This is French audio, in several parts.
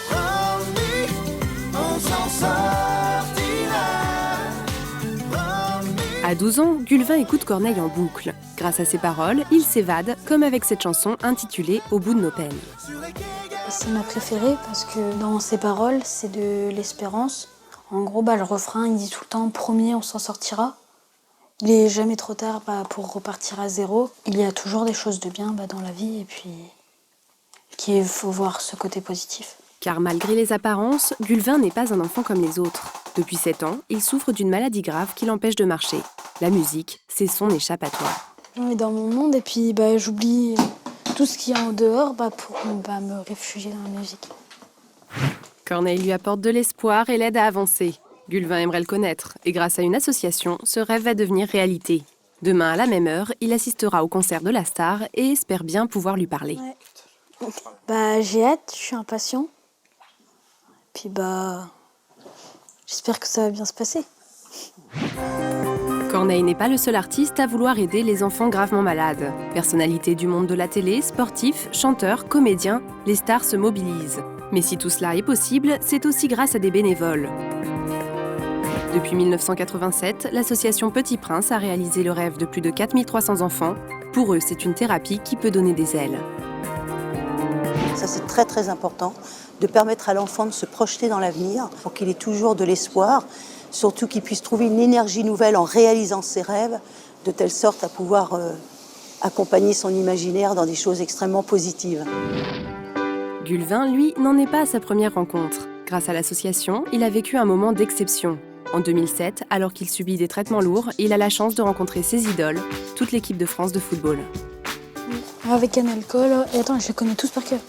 Promis, on s'en sortira. À 12 ans, Gulvin écoute Corneille en boucle. Grâce à ses paroles, il s'évade, comme avec cette chanson intitulée « Au bout de nos peines ». C'est ma préférée parce que dans ses paroles, c'est de l'espérance. En gros, le refrain, il dit tout le temps « Promis, on s'en sortira ». Il n'est jamais trop tard pour repartir à zéro. Il y a toujours des choses de bien dans la vie et puis qu'il faut voir ce côté positif. Car malgré les apparences, Gulvin n'est pas un enfant comme les autres. Depuis 7 ans, il souffre d'une maladie grave qui l'empêche de marcher. La musique, c'est son échappatoire. On est dans mon monde et puis j'oublie tout ce qu'il y a en dehors pour me réfugier dans la musique. Corneille lui apporte de l'espoir et l'aide à avancer. Gulvin aimerait le connaître et grâce à une association, ce rêve va devenir réalité. Demain, à la même heure, il assistera au concert de la star et espère bien pouvoir lui parler. Ouais. J'ai hâte, je suis impatient. Puis j'espère que ça va bien se passer. Corneille n'est pas le seul artiste à vouloir aider les enfants gravement malades. Personnalités du monde de la télé, sportifs, chanteurs, comédiens, les stars se mobilisent. Mais si tout cela est possible, c'est aussi grâce à des bénévoles. Depuis 1987, l'association Petit Prince a réalisé le rêve de plus de 4300 enfants. Pour eux, c'est une thérapie qui peut donner des ailes. Ça, c'est très très important, de permettre à l'enfant de se projeter dans l'avenir pour qu'il ait toujours de l'espoir, surtout qu'il puisse trouver une énergie nouvelle en réalisant ses rêves, de telle sorte à pouvoir accompagner son imaginaire dans des choses extrêmement positives. Gulvin, lui, n'en est pas à sa première rencontre. Grâce à l'association, il a vécu un moment d'exception. En 2007, alors qu'il subit des traitements lourds, il a la chance de rencontrer ses idoles, toute l'équipe de France de football. Avec un alcool, et attends, je les connais tous par cœur.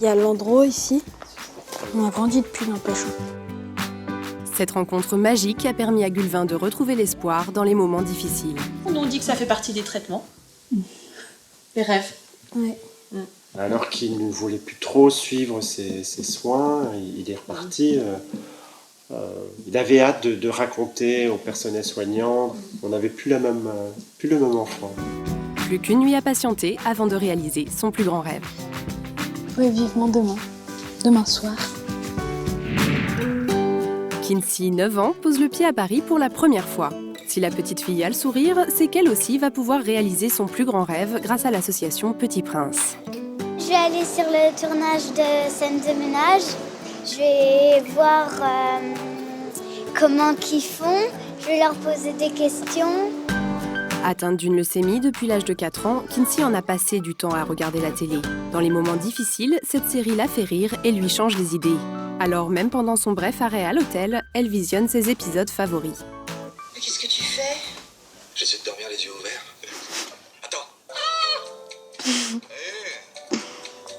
Il y a Landreau ici, on a grandi depuis n'empêche. Cette rencontre magique a permis à Gulvin de retrouver l'espoir dans les moments difficiles. On dit que ça fait partie des traitements. Les rêves. Oui. Alors qu'il ne voulait plus trop suivre ses soins, il est reparti. Il avait hâte de raconter au personnel soignant. On n'avait plus le même enfant. Plus qu'une nuit à patienter avant de réaliser son plus grand rêve. Oui, vivement demain soir. Kinsey, 9 ans, pose le pied à Paris pour la première fois. Si la petite fille a le sourire, c'est qu'elle aussi va pouvoir réaliser son plus grand rêve grâce à l'association Petit Prince. Je vais aller sur le tournage de scène de ménage. Je vais voir comment ils font. Je vais leur poser des questions. Atteinte d'une leucémie depuis l'âge de 4 ans, Kinsey en a passé du temps à regarder la télé. Dans les moments difficiles, cette série la fait rire et lui change les idées. Alors, même pendant son bref arrêt à l'hôtel, elle visionne ses épisodes favoris. Mais qu'est-ce que tu fais? J'essaie de dormir les yeux ouverts. Attends.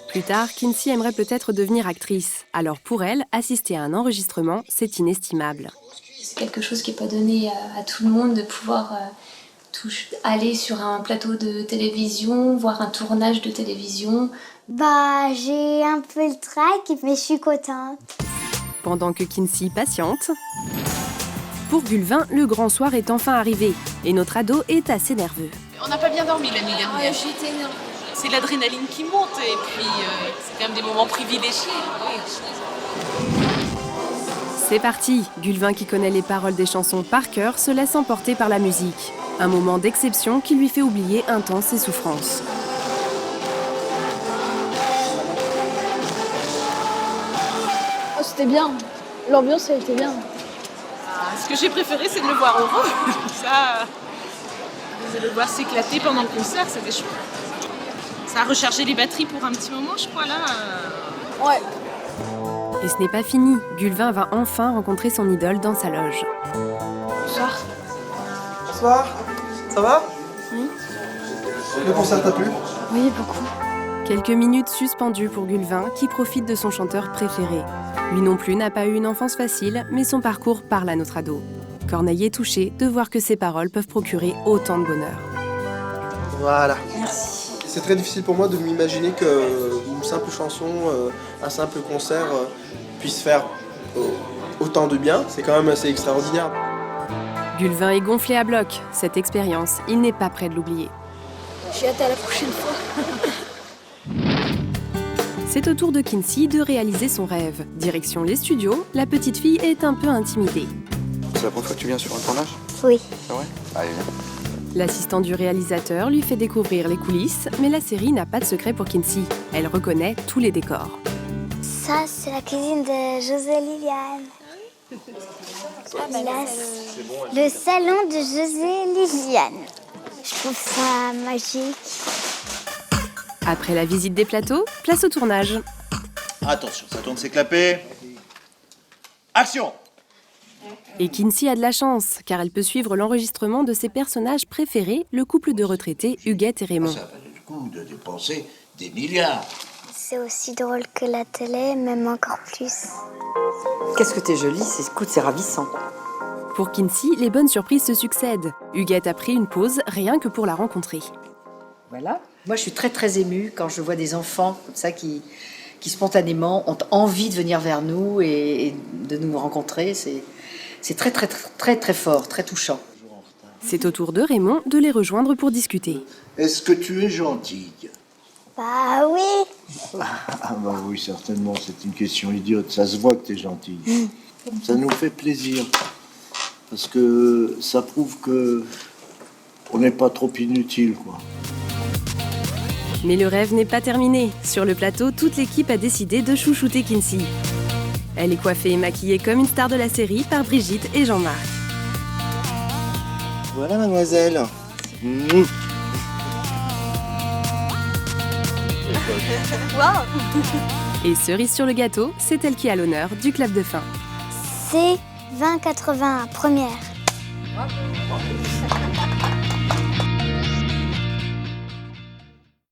Plus tard, Kinsey aimerait peut-être devenir actrice. Alors pour elle, assister à un enregistrement, c'est inestimable. C'est quelque chose qui n'est pas donné à tout le monde de pouvoir aller sur un plateau de télévision, voir un tournage de télévision. J'ai un peu le trac, mais je suis contente. Pendant que Kinsey patiente, pour Gulvin, le grand soir est enfin arrivé. Et notre ado est assez nerveux. On n'a pas bien dormi la nuit dernière. C'est l'adrénaline qui monte et puis c'est quand même des moments privilégiés. Oui. C'est parti. Gulvin, qui connaît les paroles des chansons par cœur, se laisse emporter par la musique. Un moment d'exception qui lui fait oublier un temps ses souffrances. Oh, c'était bien. L'ambiance, elle était bien. Ce que j'ai préféré, c'est de le voir heureux. Ça, de le voir s'éclater pendant le concert, c'était chouette. Ça a rechargé les batteries pour un petit moment, je crois, là. Ouais. Et ce n'est pas fini. Gulvin va enfin rencontrer son idole dans sa loge. Bonsoir. Bonsoir, ça va? Oui. Le concert t'a plu? Oui, beaucoup. Quelques minutes suspendues pour Gulvin, qui profite de son chanteur préféré. Lui non plus n'a pas eu une enfance facile, mais son parcours parle à notre ado. Corneille est touché de voir que ses paroles peuvent procurer autant de bonheur. Voilà. Merci. C'est très difficile pour moi de m'imaginer qu'une simple chanson, un simple concert puisse faire autant de bien. C'est quand même assez extraordinaire. Gulvin est gonflé à bloc. Cette expérience, il n'est pas prêt de l'oublier. J'ai hâte à la prochaine fois. C'est au tour de Kinsey de réaliser son rêve. Direction les studios, la petite fille est un peu intimidée. C'est la première fois que tu viens sur un tournage? Oui. Ah ouais? Allez, viens. L'assistant du réalisateur lui fait découvrir les coulisses, mais la série n'a pas de secret pour Kinsey. Elle reconnaît tous les décors. Ça, c'est la cuisine de José Liliane. Le salon de José Liliane. Je trouve ça magique. Après la visite des plateaux, place au tournage. Attention, ça tourne, c'est clapé. Action! Et Kinsey a de la chance, car elle peut suivre l'enregistrement de ses personnages préférés, le couple de retraités Huguette et Raymond. Ça valait le coup de dépenser des milliards. C'est aussi drôle que la télé, même encore plus. Qu'est-ce que t'es jolie, c'est ravissant. Pour Kinsey, les bonnes surprises se succèdent. Huguette a pris une pause rien que pour la rencontrer. Voilà. Moi, je suis très très émue quand je vois des enfants comme ça qui spontanément ont envie de venir vers nous et de nous rencontrer. C'est très très très très fort, très touchant. C'est au tour de Raymond de les rejoindre pour discuter. Est-ce que tu es gentille? Bah oui. Ah bah oui, certainement, c'est une question idiote. Ça se voit que tu es gentille. Ça nous fait plaisir. Parce que ça prouve que on n'est pas trop inutile, quoi. Mais le rêve n'est pas terminé. Sur le plateau, toute l'équipe a décidé de chouchouter Kinsey. Elle est coiffée et maquillée comme une star de la série par Brigitte et Jean-Marc. Voilà, mademoiselle. Et cerise sur le gâteau, c'est elle qui a l'honneur du clap de fin. C'est 20,80 première.